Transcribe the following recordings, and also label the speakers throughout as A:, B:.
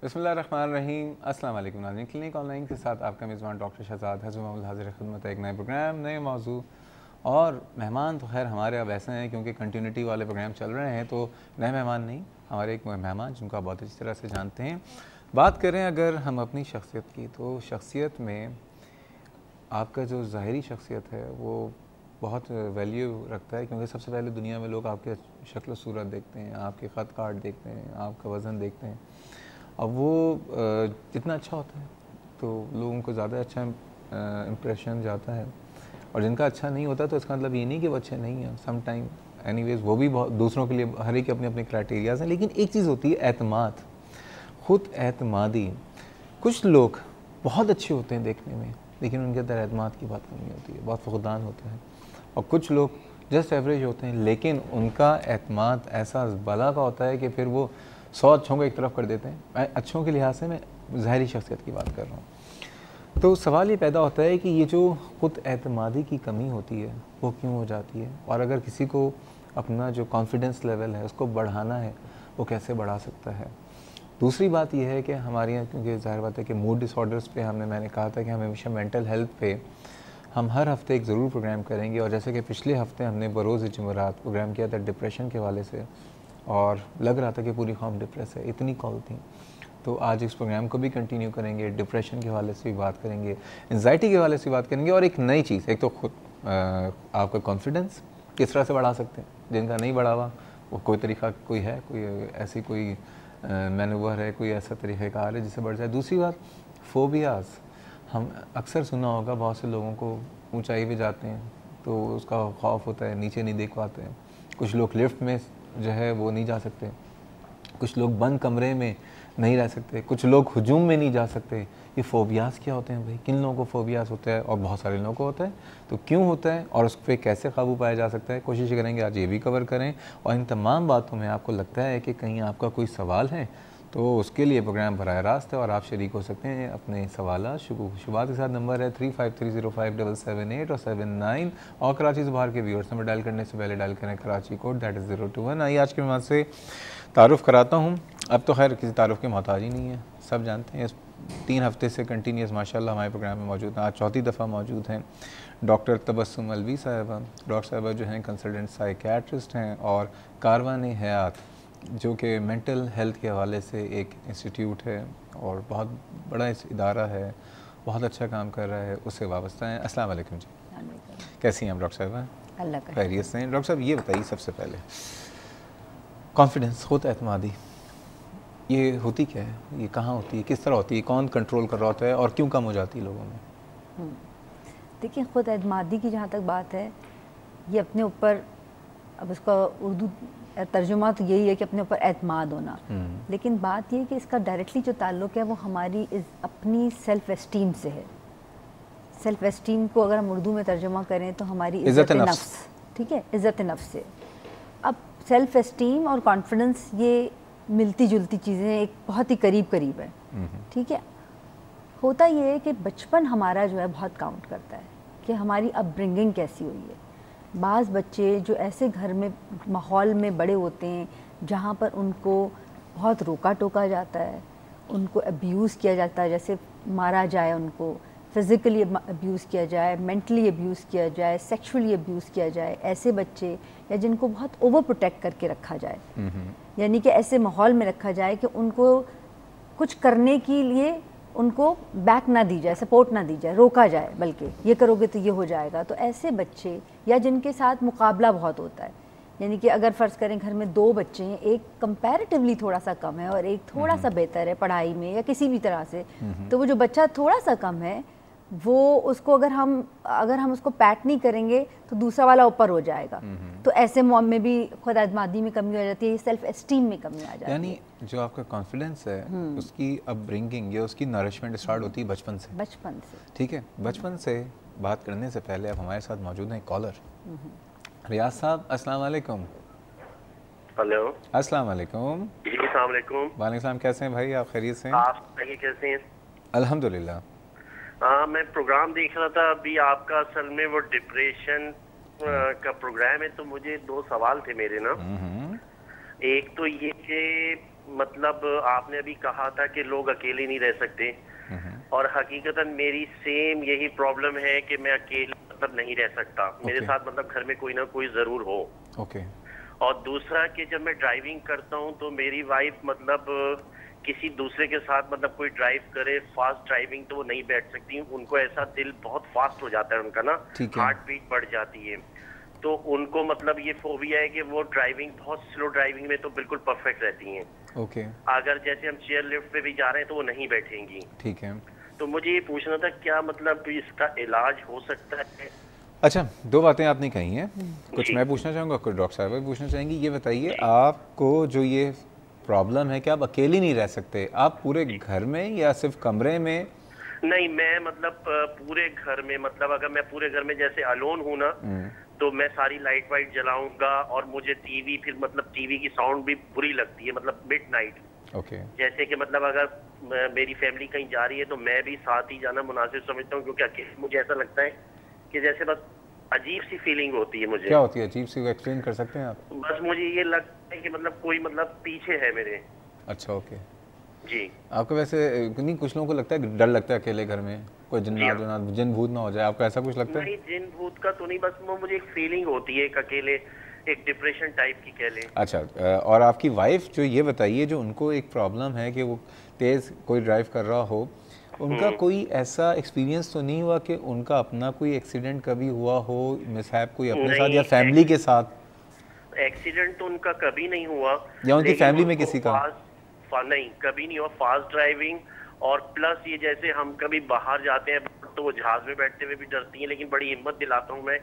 A: बिस्मिल्लाहिर्रहमानिर्रहीम। अस्सलाम वालेकुम नाज़रीन, क्लिनिक ऑनलाइन के साथ आपका मेज़बान डॉक्टर शहजाद हज़रत हाज़िर खिदमत है। एक नए प्रोग्राम, नए मौजू और मेहमान तो खैर हमारे अब ऐसे हैं क्योंकि कंटिन्यूटी वाले प्रोग्राम चल रहे हैं, तो नए मेहमान नहीं, हमारे एक मेहमान जिनको आप बहुत अच्छी तरह से जानते हैं। बात करें अगर हम अपनी शख्सियत की, तो शख्सियत में आपका जो ज़ाहिरी शख्सियत है वो बहुत वैल्यू रखता है, क्योंकि सबसे पहले दुनिया में लोग आपके शक्ल सूरत देखते हैं, आपके ख़त कार्ड देखते हैं, आपका वज़न देखते हैं। अब वो जितना अच्छा होता है तो लोगों को ज़्यादा अच्छा इम्प्रेशन जाता है, और जिनका अच्छा नहीं होता तो इसका मतलब ये नहीं कि वो अच्छे नहीं हैं। सम टाइम एनीवेज वो भी बहुत दूसरों के लिए हर एक अपने अपने क्राइटेरियाज़ हैं। लेकिन एक चीज़ होती है एतमाद, ख़ुद एतमादी। कुछ लोग बहुत अच्छे होते हैं देखने में, लेकिन उनके अंदर एतमाद की बात कमी होती है, बहुत फुकदान होता है। और कुछ लोग जस्ट एवरेज होते हैं, लेकिन उनका एतमाद ऐसा बला का होता है कि फिर वो 100 अच्छों को एक तरफ कर देते हैं। मैं अच्छों के लिहाज से मैं ज़ाहिरी शख्सियत की बात कर रहा हूँ। तो सवाल ये पैदा होता है कि ये जो ख़ुद एतमादी की कमी होती है वो क्यों हो जाती है, और अगर किसी को अपना जो कॉन्फिडेंस लेवल है उसको बढ़ाना है वो कैसे बढ़ा सकता है। दूसरी बात यह है कि हमारे यहाँ, क्योंकि ज़ाहिर बात है कि मूड डिसऑर्डर्स पे मैंने कहा था कि हम हमेशा मेंटल हेल्थ पे हम हर हफ्ते एक ज़रूर प्रोग्राम करेंगे। और जैसे कि पिछले हफ्ते हमने बरोज़ जुमेरात प्रोग्राम किया था डिप्रेशन के हवाले से, और लग रहा था कि पूरी कौम डिप्रेस है, इतनी कॉल थी। तो आज इस प्रोग्राम को भी कंटिन्यू करेंगे, डिप्रेशन के हवाले से भी बात करेंगे, एंजाइटी के हवाले से बात करेंगे, और एक नई चीज़, एक तो खुद आपका कॉन्फिडेंस किस तरह से बढ़ा सकते हैं। जिनका नहीं बढ़ा हुआ वो कोई तरीका कोई है, कोई ऐसी कोई मैनूवर है, कोई ऐसा तरीक़ाकार है जिससे बढ़ जाए। दूसरी बात फोबियाज़, हम अक्सर सुना होगा बहुत से लोगों को ऊंचाई पे जाते हैं तो उसका खौफ होता है, नीचे नहीं देख पाते हैं। कुछ लोग लिफ्ट में जो है वो नहीं जा सकते, कुछ लोग बंद कमरे में नहीं रह सकते, कुछ लोग हुजूम में नहीं जा सकते। ये फोबियाज़ क्या होते हैं भाई? किन लोगों को फोबियाज़ होता है? और बहुत सारे लोगों को होता है, तो क्यों होता है और उस पर कैसे काबू पाया जा सकता है, कोशिश करेंगे आज ये भी कवर करें। और इन तमाम बातों में आपको लगता है कि कहीं आपका कोई सवाल है तो उसके लिए प्रोग्राम बराह रास्त है और आप शरीक हो सकते हैं अपने सवाल शुरुआत के साथ। नंबर है 35305778 और 79, और कराची से बाहर के व्यूअर्स नंबर डायल करने से पहले डायल करें कराची कोड, दैट इज़ 021। आइए आज के मेहमान से तारुफ़ कराता हूँ। अब तो खैर किसी तारुफ़ के मोहताज ही नहीं है, सब जानते हैं। 3 हफ्ते से कंटिन्यूस माशाल्लाह हमारे प्रोग्राम में मौजूद हैं, आज चौथी दफ़ा मौजूद हैं डॉक्टर तबस्सुम अलवी साहिबा। डॉक्टर साहिबा जो हैं कंसल्टेंट साइकियाट्रिस्ट हैं, और कारवान हयात जो कि मेंटल हेल्थ के हवाले से एक इंस्टीट्यूट है और बहुत बड़ा इदारा है, बहुत अच्छा काम कर रहा है, उससे वाबस्ता है। अस्सलाम वालेकुम जी, कैसी हैं आप डॉक्टर साहिबा?
B: अल्लाह का
A: खैरियत से हैं। डॉक्टर साहब ये बताइए सबसे पहले, कॉन्फिडेंस, खुद एतमादी, ये होती क्या है, ये कहाँ होती है, किस तरह होती है, कौन कंट्रोल कर रहा होता है और क्यों कम हो जाती है लोगों में?
B: देखिए, ख़ुद एतमादी की जहाँ तक बात है, ये अपने ऊपर, अब इसका उर्दू तर्जुमा तो यही है कि अपने ऊपर एतमाद होना, लेकिन बात ये है कि इसका डायरेक्टली जो ताल्लुक़ है वो हमारी अपनी सेल्फ़ एस्टीम से है। सेल्फ़ एस्टीम को अगर हम उर्दू में तर्जुमा करें तो हमारी इज़्ज़त नफ्स, ठीक है, इज़्ज़त नफ्स से। अब सेल्फ़ एस्टीम और कॉन्फिडेंस ये मिलती जुलती चीज़ें, एक बहुत ही करीब करीब है, ठीक है। होता ये है कि बचपन हमारा जो है बहुत काउंट करता है कि हमारी अपब्रिंगिंग कैसी हुई है। बाज़ बच्चे जो ऐसे घर में, माहौल में बड़े होते हैं जहाँ पर उनको बहुत रोका टोका जाता है, उनको अब्यूज़ किया जाता है, जैसे मारा जाए, उनको फ़िज़िकली अब्यूज़ किया जाए, मेंटली अब्यूज़ किया जाए, सेक्सुअली अब्यूज़ किया जाए, ऐसे बच्चे, या जिनको बहुत ओवर प्रोटेक्ट करके रखा जाए, यानी कि ऐसे माहौल में रखा जाए कि उनको कुछ करने के लिए उनको बैक ना दी जाए, सपोर्ट ना दी जाए, रोका जाए, बल्कि ये करोगे तो ये हो जाएगा। तो ऐसे बच्चे, या जिनके साथ मुकाबला बहुत होता है, यानी कि अगर फ़र्ज़ करें घर में 2 बच्चे हैं, एक कंपैरेटिवली थोड़ा सा कम है और एक थोड़ा सा बेहतर है पढ़ाई में या किसी भी तरह से, तो वो जो बच्चा थोड़ा सा कम है वो, उसको अगर हम उसको पैट नहीं करेंगे तो दूसरा वाला ऊपर हो जाएगा। तो ऐसे मॉम में भी खुद एतमादी में कमी हो जाती है, सेल्फ एस्टीम में कमी आ जाती है।
A: यानी जो आपका कॉन्फिडेंस है उसकी अपब्रिंगिंग या उसकी नरिशमेंट स्टार्ट होती है बचपन से।
B: बचपन से,
A: ठीक है। बचपन से बात करने से पहले अब हमारे साथ मौजूद हैं कॉलर रियाज साहब। अस्सलाम वालेकुम।
C: हेलो,
A: अस्सलाम वालेकुम।
C: जी अस्सलाम वालेकुम।
A: वालेकुम सलाम, कैसे हैं भाई आप? खैरियत से हैं?
C: आप कैसे हैं?
A: अल्हम्दुलिल्लाह।
C: मैं प्रोग्राम देख रहा था अभी आपका, असल में वो डिप्रेशन का प्रोग्राम है, तो मुझे 2 सवाल थे मेरे ना। एक तो ये कि मतलब आपने अभी कहा था कि लोग अकेले नहीं रह सकते, और हकीकतन मेरी सेम यही प्रॉब्लम है कि मैं अकेले मतलब नहीं रह सकता। मेरे साथ मतलब घर में कोई ना कोई जरूर हो।
A: ओके।
C: और दूसरा कि जब मैं ड्राइविंग करता हूँ तो मेरी वाइफ मतलब किसी दूसरे के साथ मतलब कोई ड्राइव करे फास्ट ड्राइविंग तो वो नहीं बैठ सकती। उनको ऐसा दिल बहुत फास्ट हो जाता है उनका ना, हार्ट बीट बढ़ जाती है। तो उनको मतलब ये फोबिया है कि वो ड्राइविंग बहुत स्लो ड्राइविंग में तो बिल्कुल परफेक्ट रहती हैं।
A: ओके।
C: अगर जैसे हम चेयर लिफ्ट पे भी जा रहे हैं तो वो नहीं बैठेंगी।
A: ठीक है।
C: तो मुझे ये पूछना था क्या मतलब इसका इलाज हो सकता है?
A: अच्छा, दो बातें आपने कही हैं, कुछ मैं पूछना चाहूँगा, कुछ डॉक्टर साहब भी पूछना चाहेंगी। ये बताइए, आपको जो ये प्रॉब्लम है कि आप अकेले नहीं रह सकते, आप पूरे घर में या सिर्फ कमरे में?
C: नहीं, मैं मतलब पूरे घर में, मतलब अगर मैं पूरे घर में जैसे अलोन हूँ ना तो मैं सारी लाइट वाइट जलाऊंगा, और मुझे टीवी फिर मतलब टीवी की साउंड भी बुरी लगती है, मतलब मिडनाइट।
A: ओके।
C: जैसे कि मतलब अगर मेरी फैमिली कहीं जा रही है तो मैं भी साथ ही जाना मुनासिब समझता हूँ, क्योंकि अकेले मुझे ऐसा लगता है कि जैसे बस अजीब सी फीलिंग होती है मुझे।
A: क्या होती है अजीब सी, एक्सप्लेन कर सकते हैं आप?
C: बस मुझे ये लगता है कि मतलब कोई मतलब पीछे है मेरे।
A: अच्छा, ओके
C: जी।
A: आपको वैसे नहीं, कुछ लोगों को लगता है, डर लगता है अकेले घर में कोई जिन भूत ना हो जाए, आपको ऐसा कुछ लगता है?
C: नहीं, जिन भूत का तो नहीं, बस वो मुझे एक फीलिंग होती है एक अकेले, एक डिप्रेशन टाइप की कह लें।
A: अच्छा, और आपकी वाइफ जो ये बताइए, जो उनको एक प्रॉब्लम है कि वो तेज़ कोई ड्राइव कर रहा हो, उनका कोई ऐसा एक्सपीरियंस तो नहीं हुआ कि उनका अपना कोई एक्सीडेंट कभी हुआ हो, मिसहैप कोई अपने साथ या फैमिली के साथ?
C: एक्सीडेंट तो उनका कभी नहीं हुआ,
A: या उनकी फैमिली में किसी का?
C: नहीं, कभी नहीं हुआ फास्ट ड्राइविंग। और प्लस ये जैसे हम कभी बाहर जाते हैं तो वो जहाज में बैठते हुए भी डरती हैं, लेकिन बड़ी हिम्मत दिलाता हूँ मैं,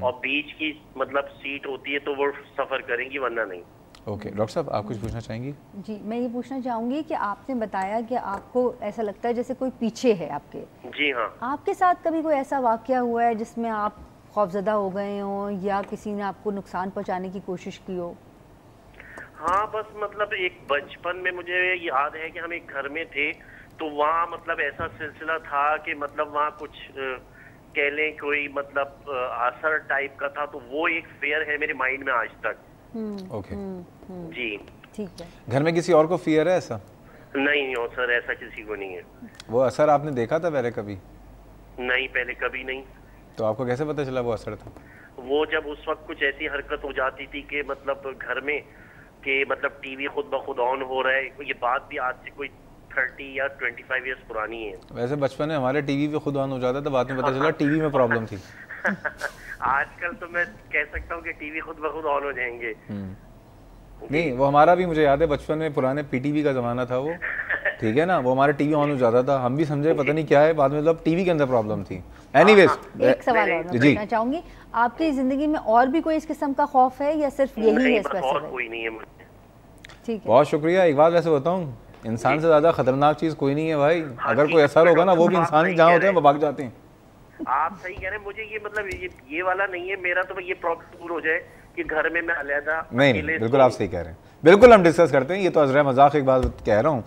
C: और बीच की मतलब सीट होती है तो वो सफर करेंगी, वरना नहीं।
A: ओके। डॉक्टर साहब, आप कुछ पूछना चाहेंगी?
B: जी, मैं ये पूछना चाहूँगी कि आपने बताया कि आपको ऐसा लगता है जैसे कोई पीछे है आपके।
C: जी हाँ।
B: आपके साथ कभी कोई ऐसा वाकया हुआ है जिसमें आप खौफजदा हो गए हो या किसी ने आपको नुकसान पहुंचाने की कोशिश की हो?
C: हाँ, बस मतलब एक बचपन में मुझे याद है कि हम एक घर में थे, तो वहाँ मतलब ऐसा सिलसिला था कि मतलब वहाँ कुछ कह लें कोई मतलब असर टाइप का था, तो वो एक फेयर है मेरे माइंड में आज तक।
A: ओके।
C: जी।
B: ठीक है।
A: घर में किसी और को फियर है ऐसा?
C: नहीं हो सर, ऐसा किसी को नहीं है।
A: वो असर आपने देखा था पहले कभी?
C: नहीं, पहले कभी नहीं।
A: तो आपको कैसे पता चला वो असर था?
C: वो जब उस वक्त कुछ ऐसी हरकत हो जाती थी कि मतलब घर में कि मतलब टीवी खुद ब खुद ऑन हो रहा है। ये बात भी आज से कोई 30 या 25 इयर्स पुरानी है।
A: वैसे बचपन में हमारे टीवी पे खुद ऑन हो जाता था, बाद में पता चला टीवी में प्रॉब्लम थी।
C: आजकल तो मैं कह सकता हूँ कि टीवी खुद ब खुद ऑन हो जाएंगे।
A: नहीं, वो हमारा भी, मुझे याद है बचपन में पुराने पीटीवी का जमाना था वो, ठीक है ना, वो हमारा टीवी ऑन हो जाता था, हम भी समझे पता नहीं क्या है, बाद में मतलब टीवी के अंदर प्रॉब्लम थी। एनीवेज,
B: एक सवाल और मैं पूछना चाहूंगी, आपकी जिंदगी में और भी कोई इस किस्म का खौफ है या सिर्फ यही है?
C: और कोई नहीं है मुझे।
B: ठीक है,
A: बहुत शुक्रिया। एक बात वैसे बताऊं, इंसान से ज्यादा खतरनाक चीज कोई नहीं है भाई। अगर कोई असर होगा ना, वो भी इंसान ही जहाँ होते हैं वो भाग जाते हैं।
C: आप सही कह रहे हैं। मुझे ये मतलब ये वाला नहीं है मेरा, तो ये प्रॉब्लम दूर हो जाए कि घर में मैं अलग
A: नहीं, बिल्कुल आप सही कह रहे हैं, बिल्कुल हम डिस्कस करते हैं। ये तो अजरा मजाक एक बात कह रहा हूँ।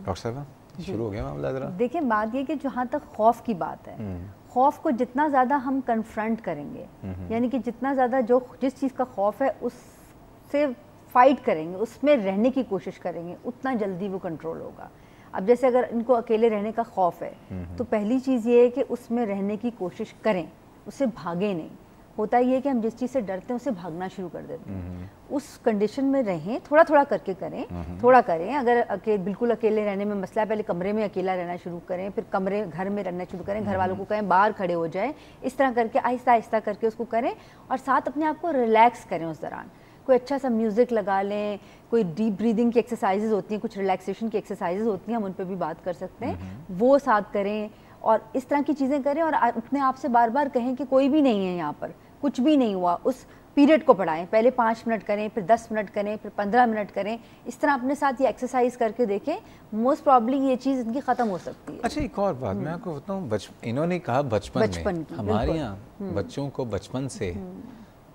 A: डॉक्टर साहब, शुरू हो गया मामला जरा।
B: देखिए, बात ये कि जहाँ तक खौफ की बात है, खौफ को जितना ज़्यादा हम कन्फ्रंट करेंगे, यानी कि जितना ज़्यादा जिस चीज़ का खौफ है उससे फाइट करेंगे, उसमें रहने की कोशिश करेंगे, उतना जल्दी वो कंट्रोल होगा। अब जैसे अगर इनको अकेले रहने का खौफ है तो पहली चीज़ ये है कि उसमें रहने की कोशिश करें, उससे भागे नहीं। होता ये है कि हम जिस चीज़ से डरते हैं उससे भागना शुरू कर देते हैं। उस कंडीशन में रहें, थोड़ा थोड़ा करके करें, थोड़ा करें। अगर बिल्कुल अकेले रहने में मसला है, पहले कमरे में अकेला रहना शुरू करें, फिर घर में रहना शुरू करें, घर वालों को कहें बाहर खड़े हो जाएं, इस तरह करके आहिस्ता आहिस्ता करके उसको करें, और साथ अपने आप को रिलैक्स करें। उस दौरान कोई अच्छा सा म्यूज़िक लगा लें, कोई डीप ब्रीदिंग की एक्सरसाइजेज होती हैं, कुछ रिलैक्सेशन की एक्सरसाइजेज होती हैं, हम उन पर भी बात कर सकते हैं, वो साथ करें, और इस तरह की चीज़ें करें। और अपने आप से बार बार कहें कि कोई भी नहीं है यहाँ पर, कुछ भी नहीं हुआ। उस पीरियड को बढ़ाएं, पहले 5 मिनट करें, फिर 10 मिनट करें, फिर 15 मिनट करें। इस तरह अपने साथ ये एक्सरसाइज करके देखें, मोस्ट प्रॉब्ली ये चीज़ इनकी ख़त्म हो सकती है।
A: अच्छा, एक और बात मैं आपको बताऊँ, इन्होंने कहा बचपन में हमारे यहाँ बच्चों को बचपन से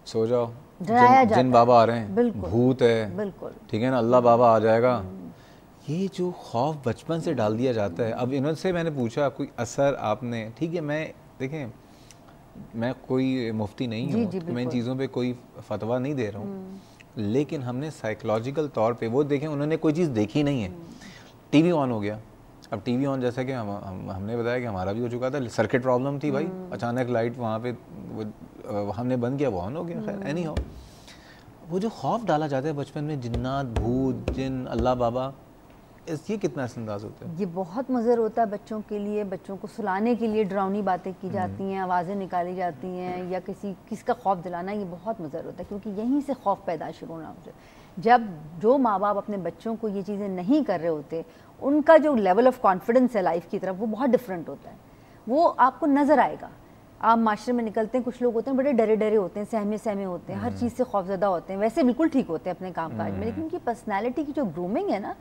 A: सो जाओ, जिन बाबा आ रहे हैं, भूत है, बिल्कुल ठीक है ना, अल्लाह बाबा आ जाएगा, ये जो खौफ बचपन से डाल दिया जाता है। अब इन्होंने मैंने पूछा कोई असर आपने, ठीक है, मैं देखें मैं कोई मुफ्ती नहीं हूँ, मैं इन चीज़ों पे कोई फतवा नहीं दे रहा हूँ, लेकिन हमने साइकोलॉजिकल तौर पे वो देखें, उन्होंने कोई चीज़ देखी नहीं है, टीवी ऑन हो गया। अब टीवी ऑन, जैसा कि हमने बताया कि हमारा भी हो चुका था, सर्किट प्रॉब्लम थी भाई, अचानक लाइट वहाँ पे हमने बंद किया, वो ऑन हो गया। खैर एनी हाउ, वो जो खौफ डाला जाता है बचपन में, जिन्नात, भूत, जिन, अल्लाह बाबा, ये कितना असरअंदाज होता है?
B: ये बहुत मुज़र होता है बच्चों के लिए। बच्चों को सुलाने के लिए डरावनी बातें की जाती हैं, आवाज़ें निकाली जाती हैं, या किसका खौफ दिलाना, ये बहुत मुज़र होता है, क्योंकि यहीं से खौफ पैदा शुरू होना होता है। जब जो माँ बाप अपने बच्चों को ये चीज़ें नहीं कर रहे होते, उनका जो लेवल ऑफ कॉन्फिडेंस है लाइफ की तरफ, वो बहुत डिफरेंट होता है। वो आपको नज़र आएगा। आप माशरे में निकलते हैं, कुछ लोग होते हैं बड़े डरे डरे होते हैं, सहमे सहमे होते हैं, हर चीज़ से खौफजदा होते हैं, वैसे बिल्कुल ठीक होते हैं अपने काम काज में, लेकिन उनकी पर्सनैलिटी की जो ग्रूमिंग है ना,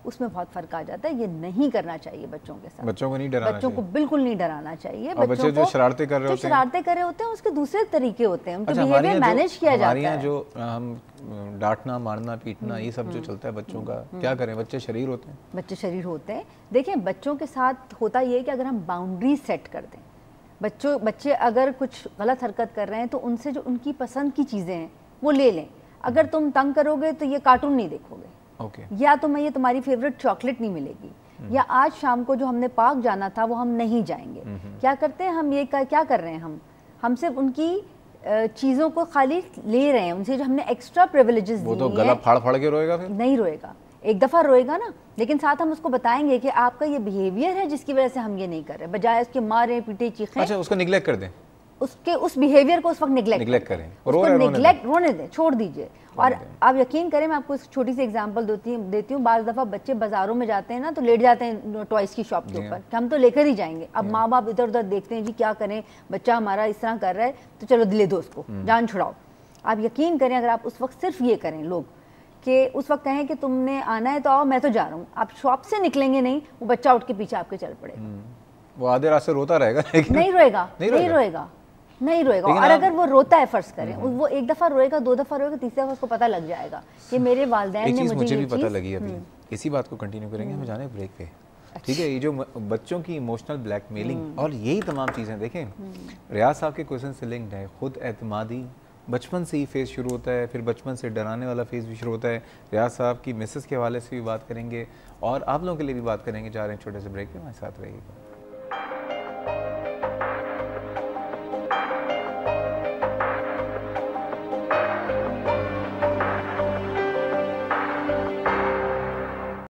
B: उसमें बहुत फ़र्क आ जाता है। ये नहीं करना चाहिए बच्चों के साथ।
A: बच्चों को नहीं डराना,
B: बच्चों को बिल्कुल नहीं डराना चाहिए।
A: बच्चे जो शरारतें कर रहे होते हैं
B: उसके दूसरे तरीके होते हैं, उनके बिहेवियर मैनेज किया जाता है।
A: जो हम डांटना, मारना, पीटना, ये सब जो चलता है बच्चों का, क्या करें? बच्चे शरीर होते हैं,
B: बच्चे शरीर होते हैं। देखें, बच्चों के साथ होता ये है कि अगर हम बाउंड्री सेट कर दें, बच्चे अगर कुछ गलत हरकत कर रहे हैं तो उनसे जो उनकी पसंद की चीज़ें हैं वो ले लें। अगर तुम तंग करोगे तो ये कार्टून नहीं देखोगे, या तुम्हें ये तुम्हारी फेवरेट चॉकलेट नहीं मिलेगी, या आज शाम को जो हमने पार्क जाना था वो हम नहीं जाएंगे। क्या करते हैं हम, ये क्या कर रहे हैं हम सिर्फ उनकी चीज़ों को खाली ले रहे हैं, उनसे जो हमने एक्स्ट्रा प्रिविलेजेस दिए हैं।
A: वो तो गला फाड़ फाड़ के रोएगा, फिर नहीं
B: रोएगा, एक दफ़ा रोएगा ना, लेकिन साथ हम उसको बताएंगे कि आपका ये बिहेवियर है जिसकी वजह से हम ये नहीं कर रहे, बजाय उसके मारे पीटे चीखें।
A: अच्छा, उसको निगलेक्ट कर दें,
B: उसके उस बिहेवियर को उस वक्त निगलेक्ट करें, रोने दें, छोड़ दीजिए। और आप यकीन करें, मैं आपको छोटी सी एग्जांपल देती हूँ। बाज़ दफ़ा बच्चे बाज़ारों में जाते हैं ना, तो लेट जाते हैं टॉयज़ की शॉप के ऊपर कि हम तो लेकर ही जाएंगे। अब माँ बाप इधर उधर देखते हैं, जी क्या करें, बच्चा हमारा इस तरह कर रहा है, तो चलो दिले दो उसको, जान छुड़ाओ। आप यकीन करें, अगर आप उस वक्त सिर्फ ये करें, लोग कि उस वक्त कहें कि तुमने आना है तो आओ, मैं तो जा रहा हूँ, आप शॉप से निकलेंगे नहीं, वो बच्चा उठ के पीछे आपके चल पड़ेगा।
A: वो आधे रास्ते रोता रहेगा, लेकिन
B: नहीं रोएगा। और अगर वो रोता है, फर्ज करें वो एक दफ़ा रोएगा, 2 दफ़ा रोएगा, 3 दफ़ा उसको पता लग जाएगा कि मेरे वालिदैन ने
A: मुझे भी पता लगी। अभी इसी बात को कंटिन्यू करेंगे, हमें जाने ब्रेक पे, ठीक है? ये जो बच्चों की इमोशनल ब्लैकमेलिंग और यही तमाम चीज़ें, देखें रियाज साहब के क्वेश्चन से लिंक्ड है। खुद एतमादी बचपन से ही फेज़ शुरू होता है, फिर बचपन से डराने वाला फेज़ भी शुरू होता है। रियाज साहब की मिसेस के हवाले से भी बात करेंगे और आप लोगों के लिए भी बात करेंगे। जा रहे हैं छोटे से ब्रेक पे, हमारे साथ रहिएगा।